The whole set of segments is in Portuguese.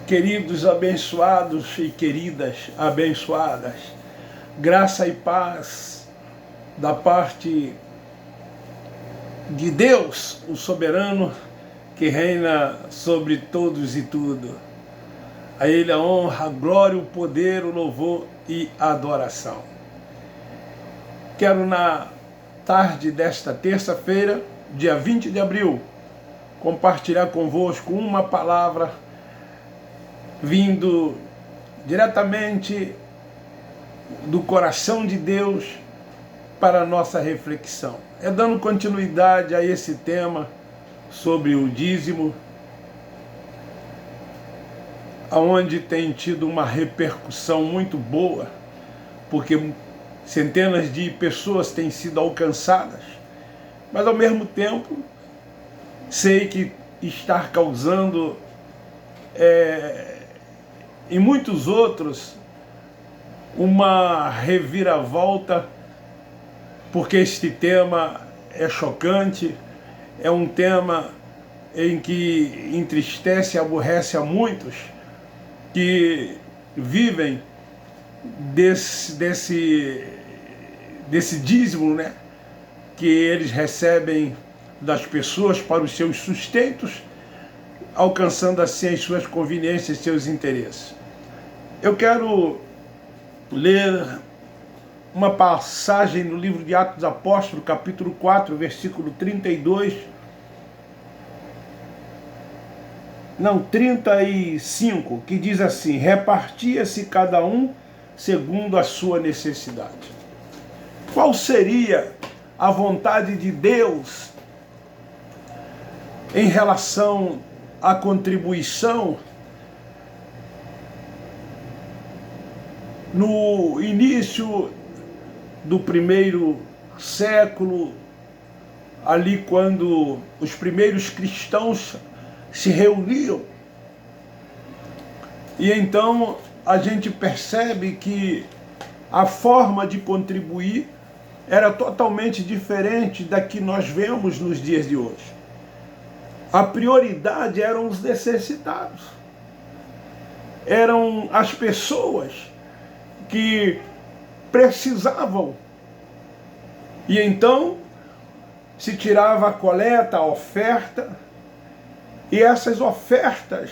Queridos abençoados e queridas abençoadas, graça e paz da parte de Deus, o soberano que reina sobre todos e tudo. A Ele a honra, a glória, o poder, o louvor e a adoração. Quero na tarde desta terça-feira, dia 20 de abril, compartilhar convosco uma palavra vindo diretamente do coração de Deus para a nossa reflexão. É dando continuidade a esse tema sobre o dízimo, onde tem tido uma repercussão muito boa, porque centenas de pessoas têm sido alcançadas, mas ao mesmo tempo sei que está causando e muitos outros uma reviravolta, porque este tema é chocante, é um tema em que entristece e aborrece a muitos que vivem desse dízimo, né, que eles recebem das pessoas para os seus sustentos, alcançando assim as suas conveniências e seus interesses. Eu quero ler uma passagem no livro de Atos dos Apóstolos, capítulo 4, versículo 35, que diz assim: repartia-se cada um segundo a sua necessidade. Qual seria a vontade de Deus em relação à contribuição no início do primeiro século, ali quando os primeiros cristãos se reuniam? E então a gente percebe que a forma de contribuir era totalmente diferente da que nós vemos nos dias de hoje. A prioridade eram os necessitados, eram as pessoas que precisavam. E então se tirava a coleta, a oferta, e essas ofertas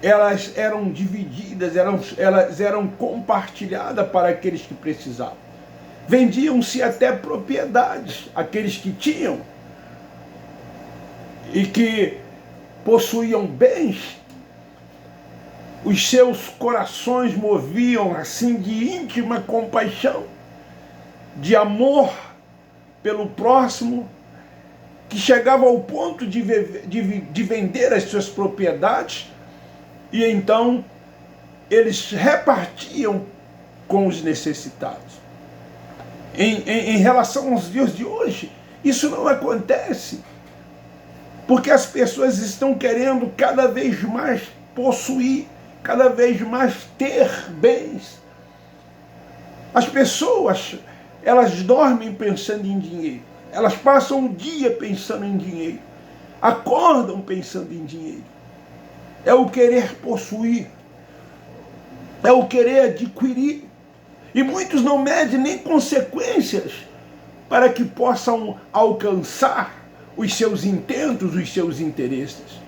elas eram divididas, elas eram compartilhadas para aqueles que precisavam. Vendiam-se até propriedades, aqueles que tinham e que possuíam bens, os seus corações moviam assim de íntima compaixão, de amor pelo próximo, que chegava ao ponto de vender as suas propriedades, e então eles repartiam com os necessitados. Em relação aos dias de hoje, isso não acontece, porque as pessoas estão querendo cada vez mais possuir, cada vez mais ter bens. As pessoas, elas dormem pensando em dinheiro, elas passam o dia pensando em dinheiro, acordam pensando em dinheiro. É o querer possuir, é o querer adquirir, e muitos não medem nem consequências para que possam alcançar os seus intentos, os seus interesses.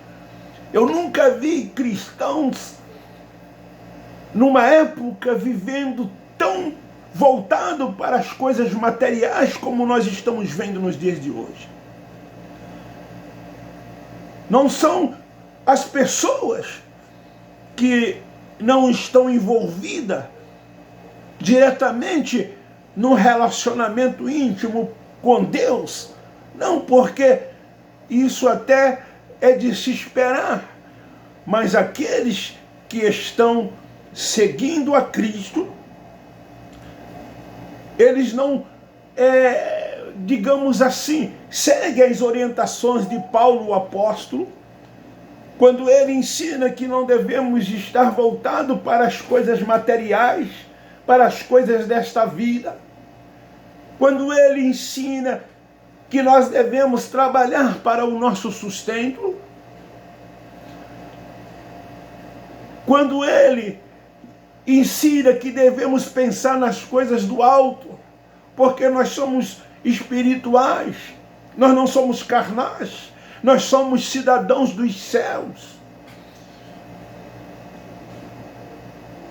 Eu nunca vi cristãos numa época vivendo tão voltado para as coisas materiais como nós estamos vendo nos dias de hoje. Não são as pessoas que não estão envolvidas diretamente num relacionamento íntimo com Deus. Não, porque isso até é de se esperar. Mas aqueles que estão seguindo a Cristo, eles não, digamos assim, seguem as orientações de Paulo, o apóstolo, quando ele ensina que não devemos estar voltados para as coisas materiais, para as coisas desta vida. Quando ele ensina que nós devemos trabalhar para o nosso sustento, quando ele ensina que devemos pensar nas coisas do alto, porque nós somos espirituais, nós não somos carnais, nós somos cidadãos dos céus.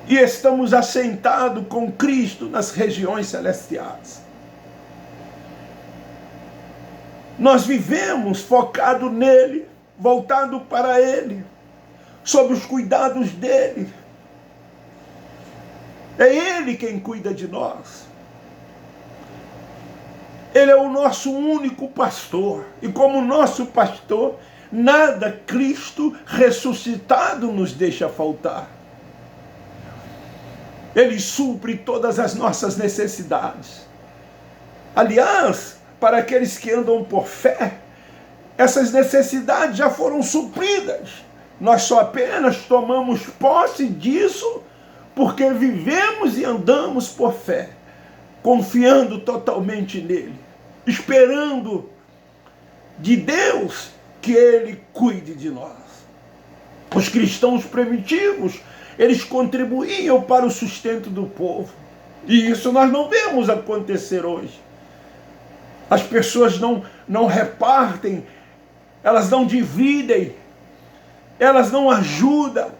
E estamos assentados com Cristo nas regiões celestiais. Nós vivemos focado nele, voltado para ele, sob os cuidados dele. É ele quem cuida de nós. Ele é o nosso único pastor. E como nosso pastor, nada Cristo ressuscitado nos deixa faltar. Ele supre todas as nossas necessidades. Aliás, para aqueles que andam por fé, essas necessidades já foram supridas. Nós só apenas tomamos posse disso porque vivemos e andamos por fé, confiando totalmente nele, esperando de Deus que ele cuide de nós. Os cristãos primitivos, eles contribuíam para o sustento do povo. E isso nós não vemos acontecer hoje. As pessoas não repartem, elas não dividem, elas não ajudam.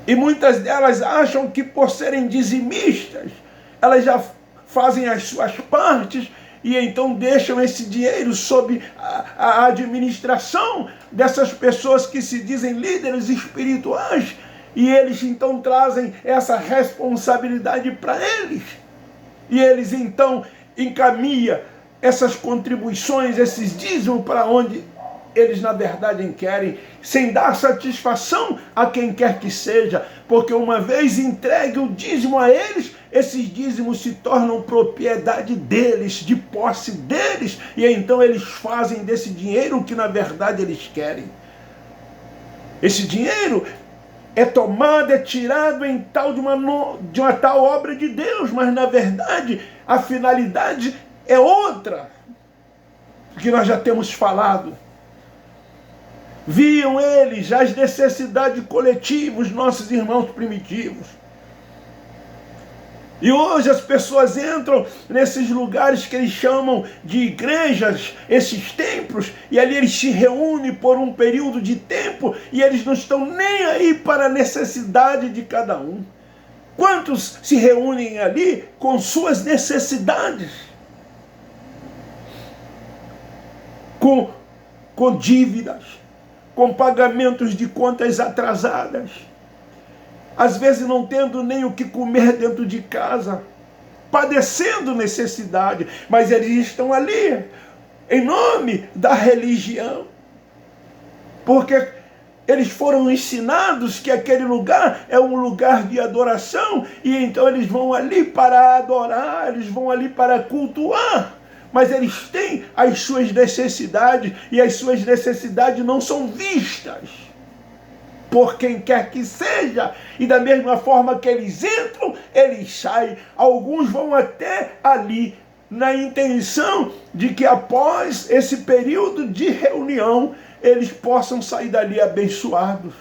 E muitas delas acham que por serem dizimistas, elas já fazem as suas partes e então deixam esse dinheiro sob a administração dessas pessoas que se dizem líderes espirituais, e eles então trazem essa responsabilidade para eles. E eles então encaminham essas contribuições, esses dízimos para onde eles na verdade querem, sem dar satisfação a quem quer que seja, porque uma vez entregue o dízimo a eles, esses dízimos se tornam propriedade deles, de posse deles, e então eles fazem desse dinheiro o que na verdade eles querem. Esse dinheiro é tomado, é tirado em tal de uma tal obra de Deus, mas na verdade a finalidade é outra, que nós já temos falado. Viam eles as necessidades coletivas, nossos irmãos primitivos. E hoje as pessoas entram nesses lugares que eles chamam de igrejas, esses templos, e ali eles se reúnem por um período de tempo e eles não estão nem aí para a necessidade de cada um. Quantos se reúnem ali com suas necessidades? Com dívidas, com pagamentos de contas atrasadas, às vezes não tendo nem o que comer dentro de casa, padecendo necessidade, mas eles estão ali em nome da religião, porque eles foram ensinados que aquele lugar é um lugar de adoração, e então eles vão ali para adorar, eles vão ali para cultuar. Mas eles têm as suas necessidades, e as suas necessidades não são vistas por quem quer que seja. E da mesma forma que eles entram, eles saem. Alguns vão até ali na intenção de que após esse período de reunião, eles possam sair dali abençoados.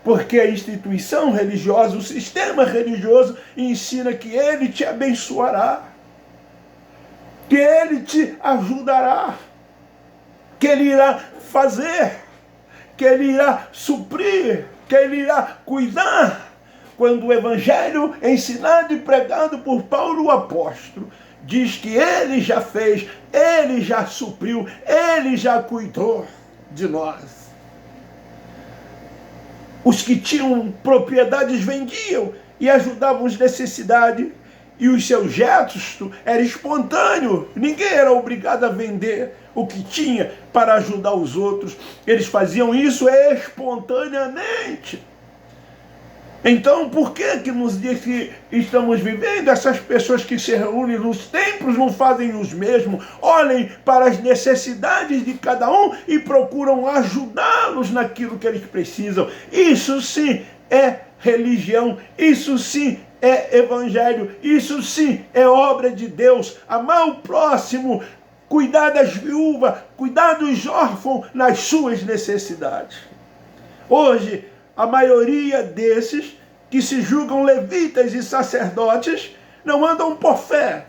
Porque a instituição religiosa, o sistema religioso ensina que ele te abençoará, que ele te ajudará, que ele irá fazer, que ele irá suprir, que ele irá cuidar. Quando o evangelho ensinado e pregado por Paulo o apóstolo diz que ele já fez, ele já supriu, ele já cuidou de nós. Os que tinham propriedades vendiam e ajudavam os necessitados, e os seus gestos eram espontâneos. Ninguém era obrigado a vender o que tinha para ajudar os outros. Eles faziam isso espontaneamente. Então, por que nos dias que estamos vivendo, essas pessoas que se reúnem nos templos não fazem os mesmos? Olhem para as necessidades de cada um e procuram ajudá-los naquilo que eles precisam. Isso sim é religião, isso sim é evangelho, isso sim é obra de Deus. Amar o próximo, cuidar das viúvas, cuidar dos órfãos nas suas necessidades. Hoje, a maioria desses que se julgam levitas e sacerdotes não andam por fé.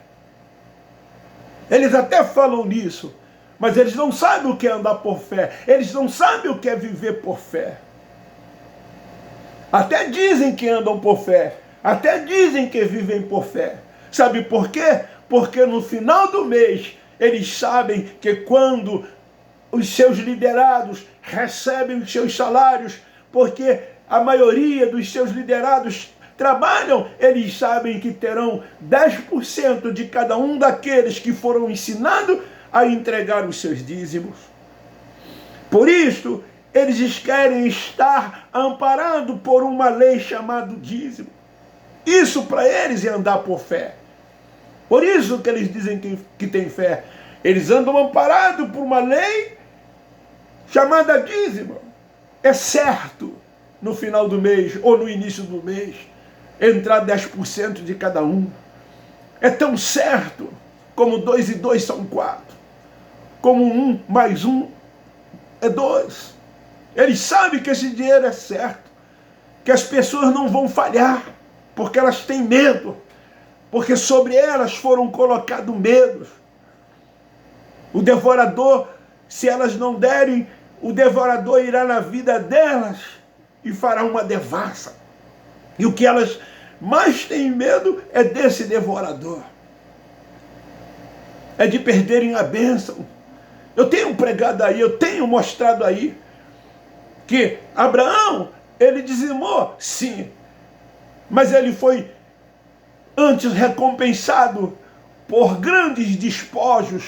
Eles até falam nisso, mas eles não sabem o que é andar por fé. Eles não sabem o que é viver por fé. Até dizem que andam por fé. Até dizem que vivem por fé. Sabe por quê? Porque no final do mês, eles sabem que quando os seus liderados recebem os seus salários, porque a maioria dos seus liderados trabalham, eles sabem que terão 10% de cada um daqueles que foram ensinados a entregar os seus dízimos. Por isso, eles querem estar amparados por uma lei chamada dízimo. Isso para eles é andar por fé. Por isso que eles dizem que têm fé. Eles andam amparados por uma lei chamada dízimo. É certo, no final do mês ou no início do mês, entrar 10% de cada um. É tão certo como 2 e 2 são 4. Como 1 mais 1 é 2. Eles sabem que esse dinheiro é certo. Que as pessoas não vão falhar. Porque elas têm medo. Porque sobre elas foram colocados medos. O devorador, se elas não derem, o devorador irá na vida delas e fará uma devassa. E o que elas mais têm medo é desse devorador. É de perderem a bênção. Eu tenho pregado aí, eu tenho mostrado aí, que Abraão, ele dizimou, sim, mas ele foi antes recompensado por grandes despojos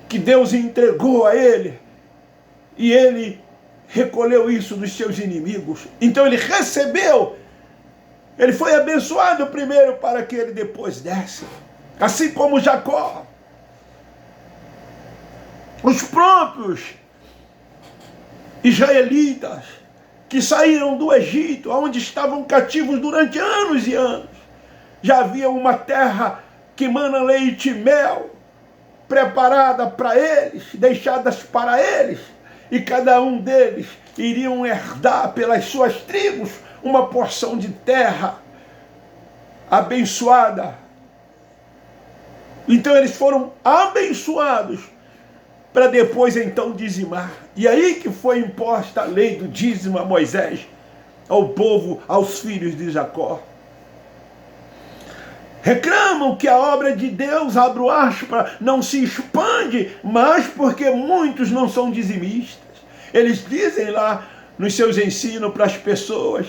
que Deus entregou a ele, e ele recolheu isso dos seus inimigos. Então ele recebeu, ele foi abençoado primeiro para que ele depois desse. Assim como Jacó. Os próprios israelitas que saíram do Egito, onde estavam cativos durante anos e anos, já havia uma terra que mana leite e mel, preparada para eles, deixadas para eles, e cada um deles iriam herdar pelas suas tribos uma porção de terra abençoada. Então eles foram abençoados para depois então dizimar. E aí que foi imposta a lei do dízimo a Moisés, ao povo, aos filhos de Jacó. Reclamam que a obra de Deus, abro aspas, não se expande, mas porque muitos não são dizimistas. Eles dizem lá nos seus ensinos para as pessoas,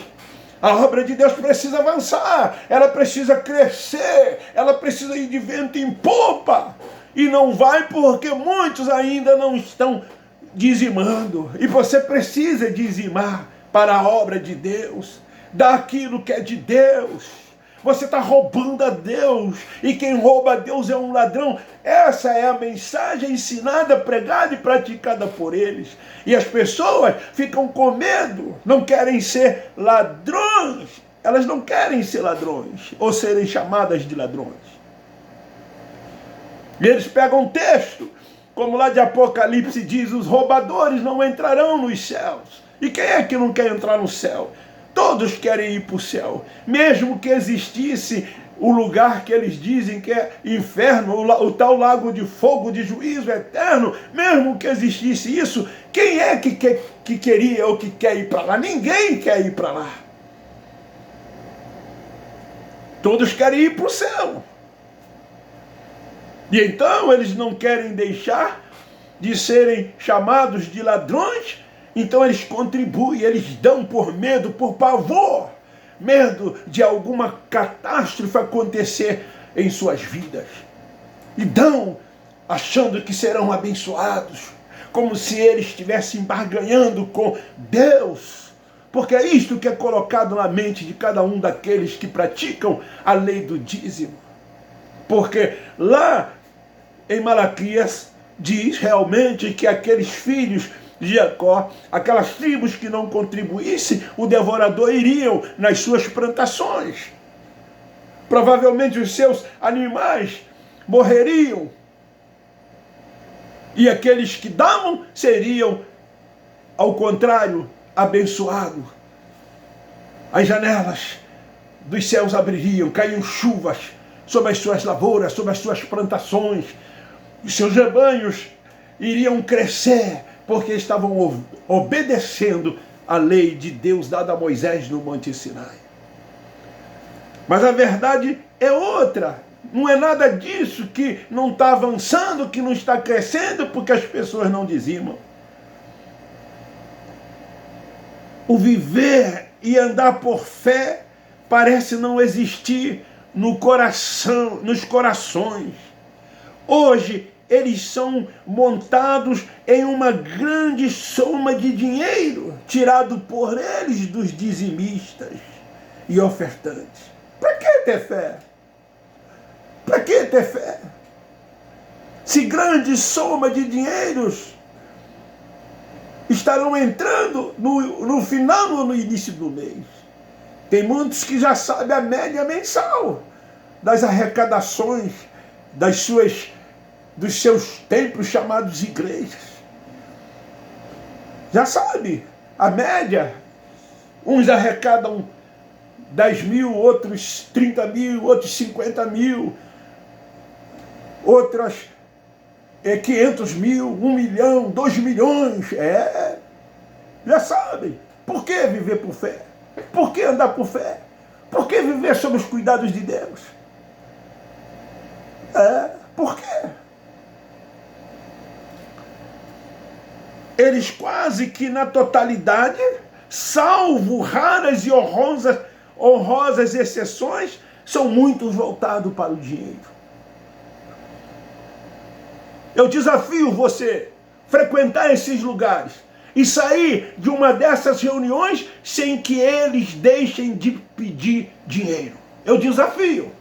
a obra de Deus precisa avançar, ela precisa crescer, ela precisa ir de vento em popa. E não vai porque muitos ainda não estão dizimando. E você precisa dizimar para a obra de Deus, daquilo que é de Deus. Você está roubando a Deus, e quem rouba a Deus é um ladrão. Essa é a mensagem ensinada, pregada e praticada por eles. E as pessoas ficam com medo, não querem ser ladrões. Elas não querem ser ladrões, ou serem chamadas de ladrões. E eles pegam um texto, como lá de Apocalipse diz, os roubadores não entrarão nos céus. E quem é que não quer entrar no céu? Todos querem ir para o céu. Mesmo que existisse o lugar que eles dizem que é inferno, o tal lago de fogo de juízo eterno, mesmo que existisse isso, quem é que queria ou que quer ir para lá? Ninguém quer ir para lá. Todos querem ir para o céu. E então eles não querem deixar de serem chamados de ladrões. Então eles contribuem, eles dão por medo, por pavor, medo de alguma catástrofe acontecer em suas vidas. E dão, achando que serão abençoados, como se eles estivessem barganhando com Deus. Porque é isto que é colocado na mente de cada um daqueles que praticam a lei do dízimo. Porque lá em Malaquias diz realmente que aqueles filhos de Jacó, aquelas tribos que não contribuíssem, o devorador iriam nas suas plantações. Provavelmente os seus animais morreriam. E aqueles que davam seriam, ao contrário, abençoado. As janelas dos céus abririam, caíam chuvas sobre as suas lavouras, sobre as suas plantações. Os seus rebanhos iriam crescer, porque estavam obedecendo a lei de Deus dada a Moisés no Monte Sinai. Mas a verdade é outra. Não é nada disso que não está avançando, que não está crescendo, porque as pessoas não dizimam. O viver e andar por fé parece não existir no coração, nos corações. Hoje, eles são montados em uma grande soma de dinheiro, tirado por eles dos dizimistas e ofertantes. Para que ter fé? Para que ter fé? Se grande soma de dinheiros estarão entrando no final ou no início do mês. Tem muitos que já sabem a média mensal das arrecadações dos seus templos chamados igrejas. Já sabe a média. Uns arrecadam 10 mil, outros 30 mil, outros 50 mil, outras 500 mil, 1 milhão, 2 milhões. Já sabem. Por que viver por fé? Por que andar por fé? Por que viver sob os cuidados de Deus? Por quê? Eles quase que na totalidade, salvo raras e honrosas exceções, são muito voltados para o dinheiro. Eu desafio você a frequentar esses lugares e sair de uma dessas reuniões sem que eles deixem de pedir dinheiro. Eu desafio.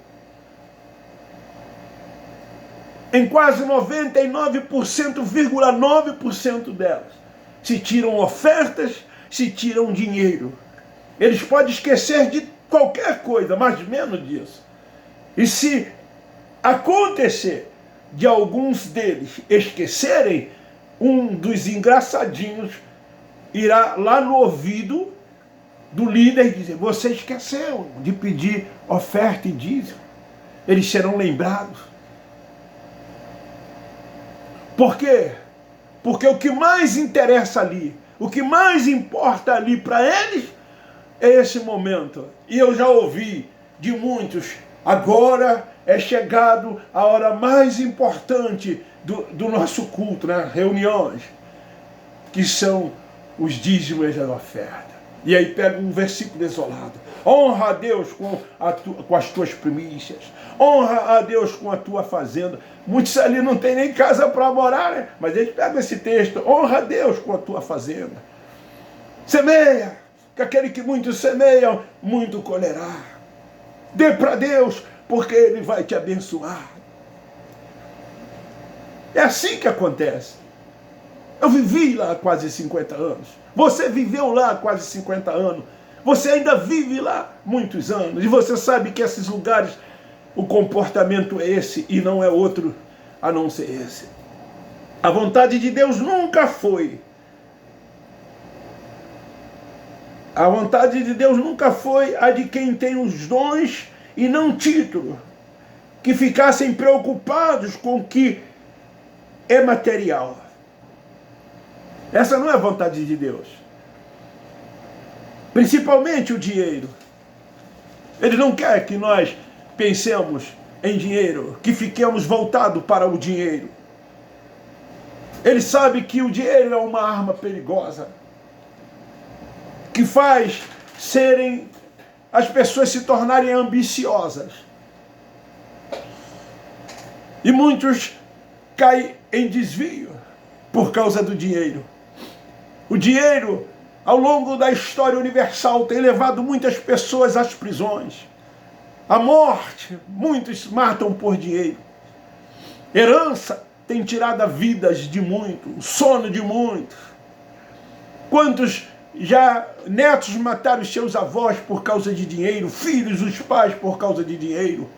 Em quase 99,9% delas, se tiram ofertas, se tiram dinheiro. Eles podem esquecer de qualquer coisa, mas menos disso. E se acontecer de alguns deles esquecerem, um dos engraçadinhos irá lá no ouvido do líder e dizer: você esqueceu de pedir oferta e dízimo. Eles serão lembrados. Por quê? Porque o que mais interessa ali, o que mais importa ali para eles é esse momento. E eu já ouvi de muitos: agora é chegado a hora mais importante do nosso culto, né? Reuniões, que são os dízimos da oferta. E aí pega um versículo desolado: honra a Deus com as tuas primícias, honra a Deus com a tua fazenda. Muitos ali não tem nem casa para morar, né? Mas eles pegam esse texto: honra a Deus com a tua fazenda. Semeia, que aquele que muito semeia, muito colherá. Dê para Deus, porque Ele vai te abençoar. É assim que acontece. Eu vivi lá há quase 50 anos. Você viveu lá há quase 50 anos. Você ainda vive lá muitos anos. E você sabe que esses lugares, o comportamento é esse e não é outro a não ser esse. A vontade de Deus nunca foi. A vontade de Deus nunca foi a de quem tem os dons e não título, que ficassem preocupados com o que é material. Essa não é a vontade de Deus. Principalmente o dinheiro. Ele não quer que nós pensemos em dinheiro, que fiquemos voltados para o dinheiro. Ele sabe que o dinheiro é uma arma perigosa, que faz as pessoas se tornarem ambiciosas. E muitos caem em desvio por causa do dinheiro. O dinheiro, ao longo da história universal, tem levado muitas pessoas às prisões. A morte, muitos matam por dinheiro. Herança tem tirado a vidas de muitos, o sono de muitos. Quantos já netos mataram os seus avós por causa de dinheiro, filhos, os pais por causa de dinheiro.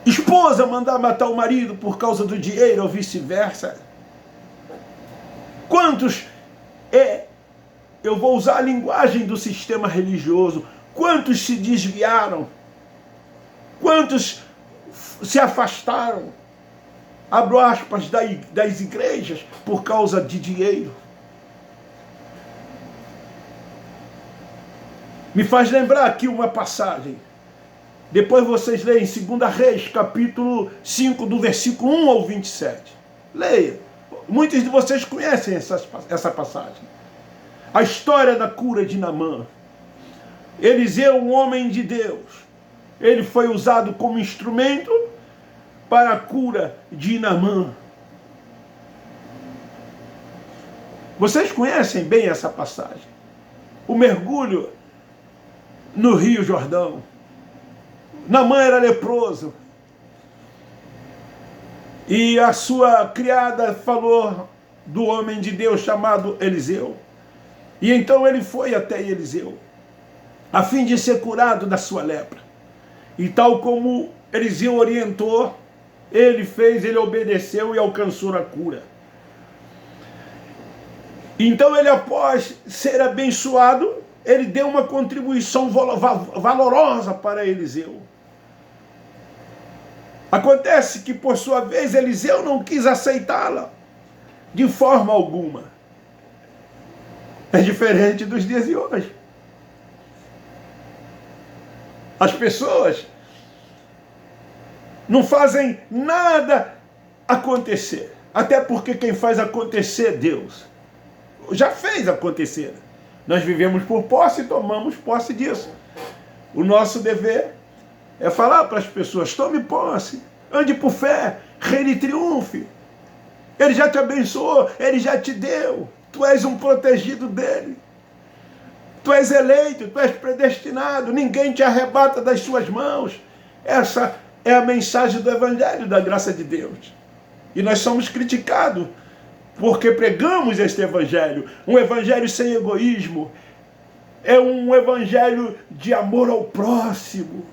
Esposa mandar matar o marido por causa do dinheiro ou vice-versa. Quantos Eu vou usar a linguagem do sistema religioso. Quantos se desviaram? Quantos se afastaram? Abro aspas, das igrejas por causa de dinheiro. Me faz lembrar aqui uma passagem. Depois vocês leem 2 Reis, capítulo 5, do versículo 1 ao 27. Leia. Muitos de vocês conhecem essa passagem. A história da cura de Naamã. Eliseu, um homem de Deus, ele foi usado como instrumento para a cura de Naamã. Vocês conhecem bem essa passagem. O mergulho no Rio Jordão. Naamã era leproso. E a sua criada falou do homem de Deus chamado Eliseu. E então ele foi até Eliseu, a fim de ser curado da sua lepra. E tal como Eliseu orientou, ele fez, ele obedeceu e alcançou a cura. Então ele, após ser abençoado, ele deu uma contribuição valorosa para Eliseu. Acontece que, por sua vez, Eliseu não quis aceitá-la de forma alguma. É diferente dos dias de hoje. As pessoas não fazem nada acontecer. Até porque quem faz acontecer é Deus. Já fez acontecer. Nós vivemos por posse e tomamos posse disso. O nosso dever é falar para as pessoas: tome posse, ande por fé, reine e triunfe. Ele já te abençoou, ele já te deu. Tu és um protegido dele. Tu és eleito, tu és predestinado. Ninguém te arrebata das suas mãos. Essa é a mensagem do Evangelho da graça de Deus. E nós somos criticados porque pregamos este Evangelho. Um Evangelho sem egoísmo. É um Evangelho de amor ao próximo.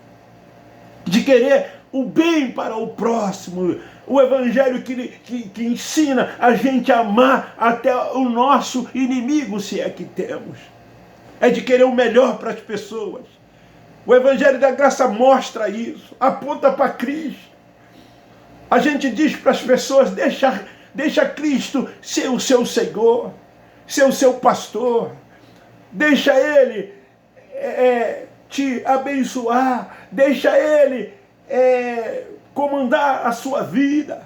De querer o bem para o próximo. O Evangelho que ensina a gente a amar até o nosso inimigo, se é que temos. É de querer o melhor para as pessoas. O Evangelho da graça mostra isso, aponta para Cristo. A gente diz para as pessoas: deixa Cristo ser o seu Senhor, ser o seu pastor. Deixa Ele te abençoar, deixa Ele comandar a sua vida,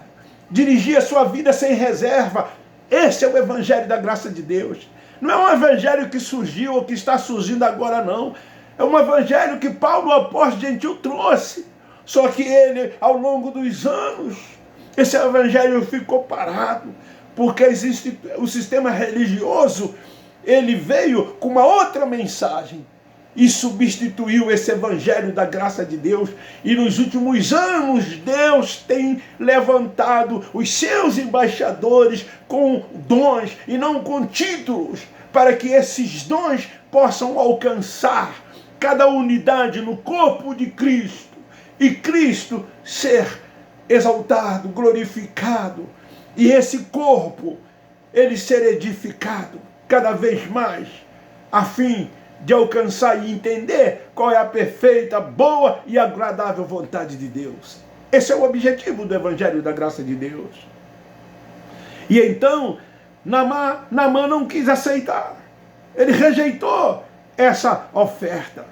dirigir a sua vida sem reserva. Esse é o Evangelho da graça de Deus. Não é um Evangelho que surgiu ou que está surgindo agora, não. É um Evangelho que Paulo, o apóstolo gentil, trouxe. Só que ele, ao longo dos anos, esse Evangelho ficou parado, porque existe o sistema religioso, ele veio com uma outra mensagem e substituiu esse Evangelho da graça de Deus. E nos últimos anos Deus tem levantado os seus embaixadores com dons e não com títulos, para que esses dons possam alcançar cada unidade no corpo de Cristo e Cristo ser exaltado, glorificado, e esse corpo ele ser edificado cada vez mais, a fim de alcançar e entender qual é a perfeita, boa e agradável vontade de Deus. Esse é o objetivo do Evangelho da graça de Deus. E então, Naamã não quis aceitar. Ele rejeitou essa oferta.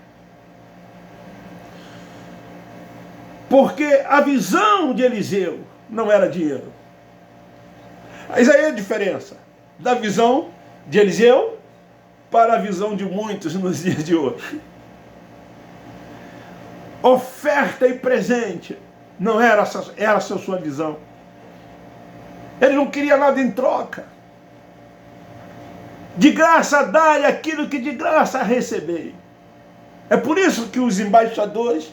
Porque a visão de Eliseu não era dinheiro. Mas aí é a diferença da visão de Eliseu para a visão de muitos nos dias de hoje. Oferta e presente não era a sua visão. Ele não queria nada em troca. De graça dai aquilo que de graça recebei. É por isso que os embaixadores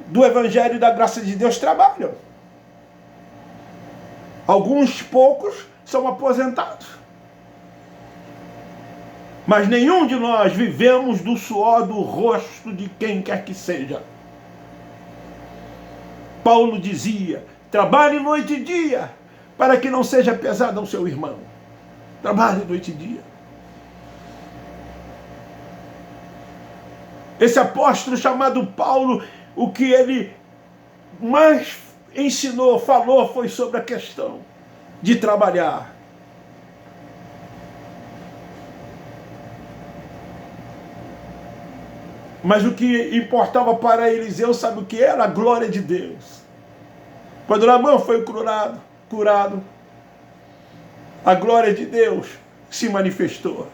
do Evangelho da graça de Deus trabalham. Alguns poucos são aposentados. Mas nenhum de nós vivemos do suor do rosto de quem quer que seja. Paulo dizia: trabalhe noite e dia, para que não seja pesado ao seu irmão. Trabalhe noite e dia. Esse apóstolo chamado Paulo, o que ele mais ensinou, falou, foi sobre a questão de trabalhar. Mas o que importava para Eliseu, sabe o que era? A glória de Deus. Quando Naamã foi curado, a glória de Deus se manifestou.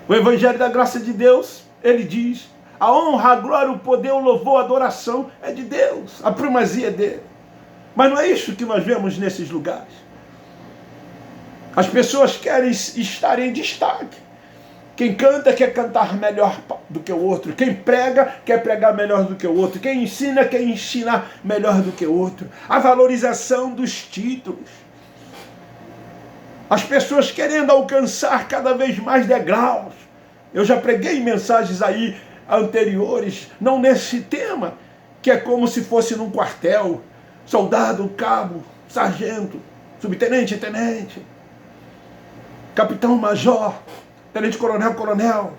O Evangelho da Graça de Deus, ele diz, a honra, a glória, o poder, o louvor, a adoração é de Deus, a primazia é dele. Mas não é isso que nós vemos nesses lugares. As pessoas querem estar em destaque. Quem canta quer cantar melhor do que o outro. Quem prega quer pregar melhor do que o outro. Quem ensina quer ensinar melhor do que o outro. A valorização dos títulos. As pessoas querendo alcançar cada vez mais degraus. Eu já preguei mensagens aí anteriores, não nesse tema, que é como se fosse num quartel. Soldado, cabo, sargento, subtenente, tenente, capitão, major, tenente coronel, coronel,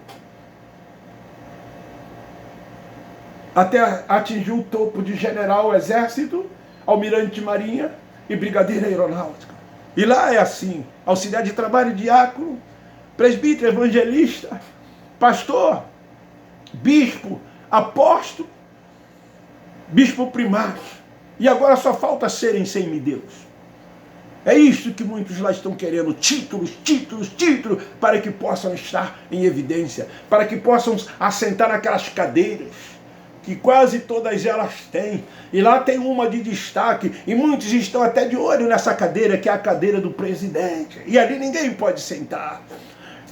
até atingir o topo de general exército, almirante de marinha e brigadeiro aeronáutica. E lá é assim, auxiliar de trabalho, diácono, presbítero, evangelista, pastor, bispo, apóstolo, bispo primário. E agora só falta serem semideus. É isto que muitos lá estão querendo, títulos, títulos, títulos, para que possam estar em evidência, para que possam assentar naquelas cadeiras, que quase todas elas têm, e lá tem uma de destaque, e muitos estão até de olho nessa cadeira, que é a cadeira do presidente, e ali ninguém pode sentar.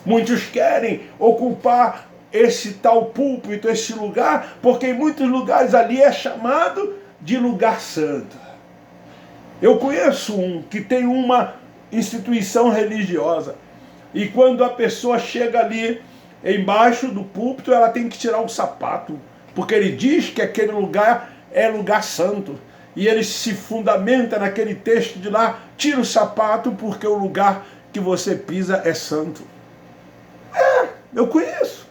Muitos querem ocupar esse tal púlpito, esse lugar, porque em muitos lugares ali é chamado de lugar santo. Eu conheço um que tem uma instituição religiosa, e quando a pessoa chega ali embaixo do púlpito, ela tem que tirar o sapato, porque ele diz que aquele lugar é lugar santo, e ele se fundamenta naquele texto de lá, tira o sapato porque o lugar que você pisa é santo. Eu conheço,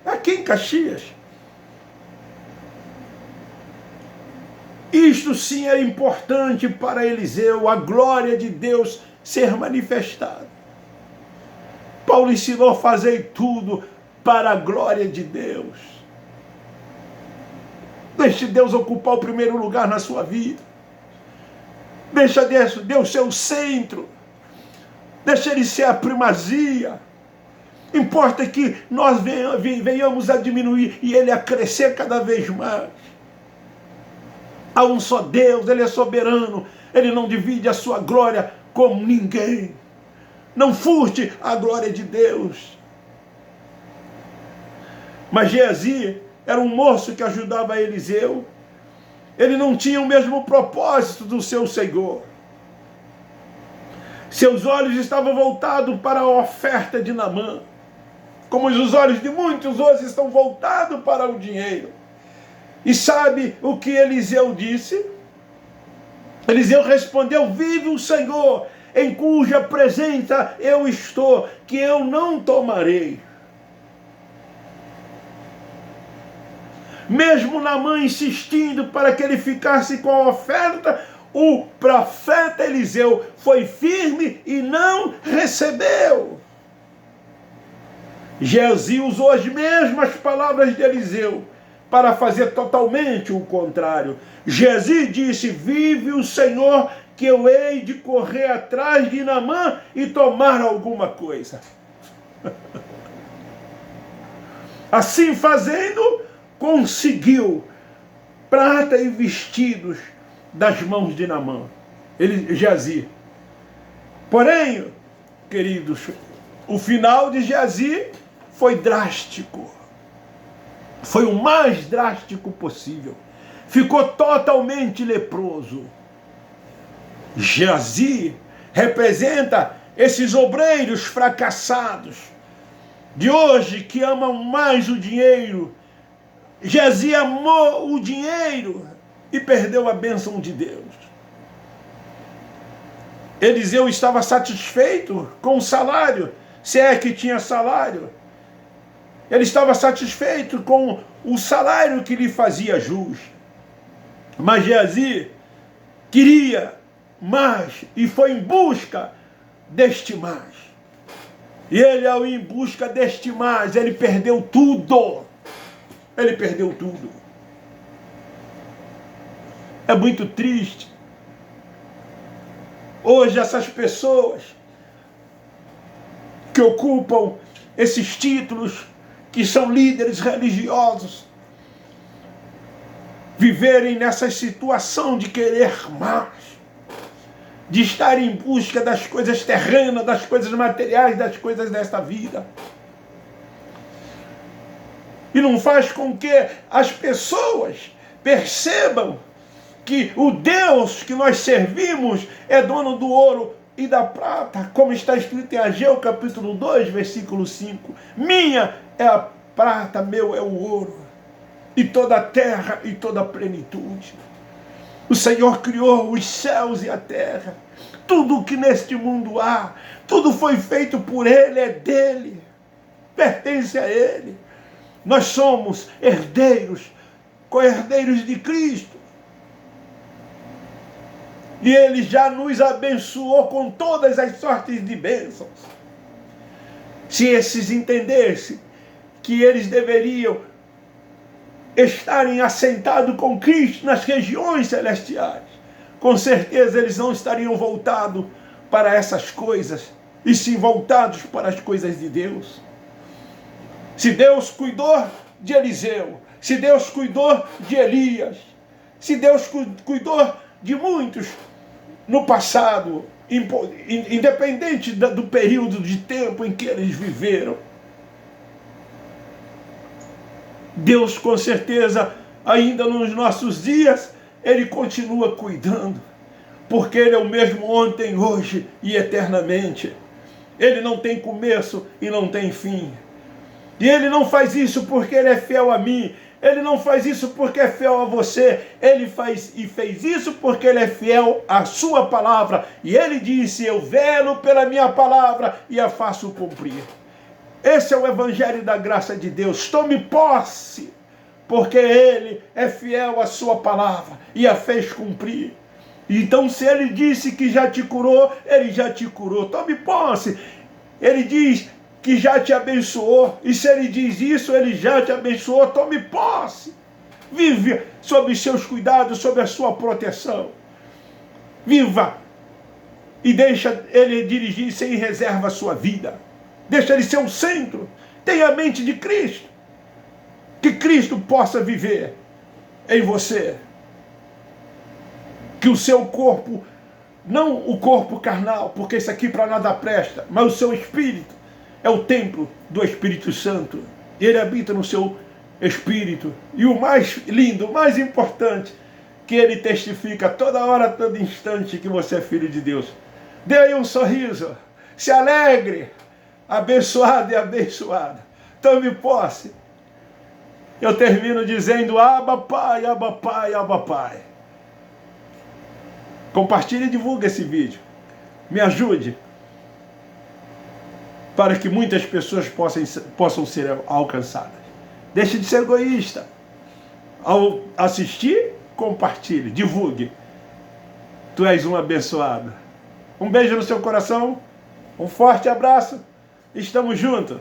aqui em Caxias. Isto sim é importante para Eliseu, a glória de Deus ser manifestada. Paulo ensinou a fazer tudo para a glória de Deus. Deixe Deus ocupar o primeiro lugar na sua vida. Deixa Deus ser o centro. Deixa Ele ser a primazia. Importa que nós venhamos a diminuir e Ele a crescer cada vez mais. Há um só Deus, Ele é soberano, Ele não divide a sua glória com ninguém. Não furte a glória de Deus. Mas Geazi era um moço que ajudava Eliseu. Ele não tinha o mesmo propósito do seu Senhor. Seus olhos estavam voltados para a oferta de Naamã, como os olhos de muitos hoje estão voltados para o dinheiro. E sabe o que Eliseu disse? Eliseu respondeu: vive o Senhor, em cuja presença eu estou, que eu não tomarei. Mesmo Naamã insistindo para que ele ficasse com a oferta, o profeta Eliseu foi firme e não recebeu. Geazi usou as mesmas palavras de Eliseu para fazer totalmente o contrário. Geazi disse: vive o Senhor, que eu hei de correr atrás de Naamã e tomar alguma coisa. Assim fazendo, conseguiu prata e vestidos das mãos de Naamã, Geazi. Porém, queridos, o final de Geazi foi drástico. Foi o mais drástico possível. Ficou totalmente leproso. Geazi representa esses obreiros fracassados de hoje que amam mais o dinheiro. Geazi amou o dinheiro e perdeu a bênção de Deus. Eliseu estava satisfeito com o salário, se é que tinha salário. Ele estava satisfeito com o salário que lhe fazia jus. Mas Geazi queria mais e foi em busca deste mais. E ele, ao ir em busca deste mais, ele perdeu tudo. Ele perdeu tudo. É muito triste. Hoje essas pessoas que ocupam esses títulos, que são líderes religiosos, viverem nessa situação de querer mais, de estar em busca das coisas terrenas, das coisas materiais, das coisas desta vida. E não faz com que as pessoas percebam que o Deus que nós servimos é dono do ouro e da prata, como está escrito em Ageu capítulo 2, versículo 5. Minha é a prata, meu é o ouro, e toda a terra e toda a plenitude. O Senhor criou os céus e a terra. Tudo o que neste mundo há, tudo foi feito por Ele, é dele, pertence a Ele. Nós somos herdeiros, co-herdeiros de Cristo. E Ele já nos abençoou com todas as sortes de bênçãos. Se esses entendessem que eles deveriam estarem assentados com Cristo nas regiões celestiais, com certeza eles não estariam voltados para essas coisas, e sim voltados para as coisas de Deus. Se Deus cuidou de Eliseu, se Deus cuidou de Elias, se Deus cuidou de muitos no passado, independente do período de tempo em que eles viveram, Deus com certeza, ainda nos nossos dias, Ele continua cuidando, porque Ele é o mesmo ontem, hoje e eternamente. Ele não tem começo e não tem fim. E Ele não faz isso porque Ele é fiel a mim. Ele não faz isso porque é fiel a você. Ele fez isso porque Ele é fiel à sua palavra. E Ele disse, eu velo pela minha palavra e a faço cumprir. Esse é o evangelho da graça de Deus. Tome posse, porque Ele é fiel à sua palavra e a fez cumprir. Então, se Ele disse que já te curou, Ele já te curou. Tome posse. Ele diz que já te abençoou. E se Ele diz isso, Ele já te abençoou. Tome posse. Vive sob os seus cuidados, sob a sua proteção. Viva e deixa Ele dirigir sem reserva a sua vida. Deixa Ele ser o centro. Tenha a mente de Cristo. Que Cristo possa viver em você. Que o seu corpo, não o corpo carnal, porque isso aqui para nada presta, mas o seu espírito é o templo do Espírito Santo. Ele habita no seu espírito. E o mais lindo, o mais importante, que Ele testifica toda hora, todo instante que você é filho de Deus. Dê aí um sorriso. Se alegre. Abençoado e abençoada. Tome posse. Eu termino dizendo, Abba Pai, Abba Pai, Abba Pai. Compartilhe e divulgue esse vídeo. Me ajude para que muitas pessoas possam ser alcançadas. Deixe de ser egoísta. Ao assistir, compartilhe, divulgue. Tu és um abençoado. Um beijo no seu coração. Um forte abraço. Estamos juntos.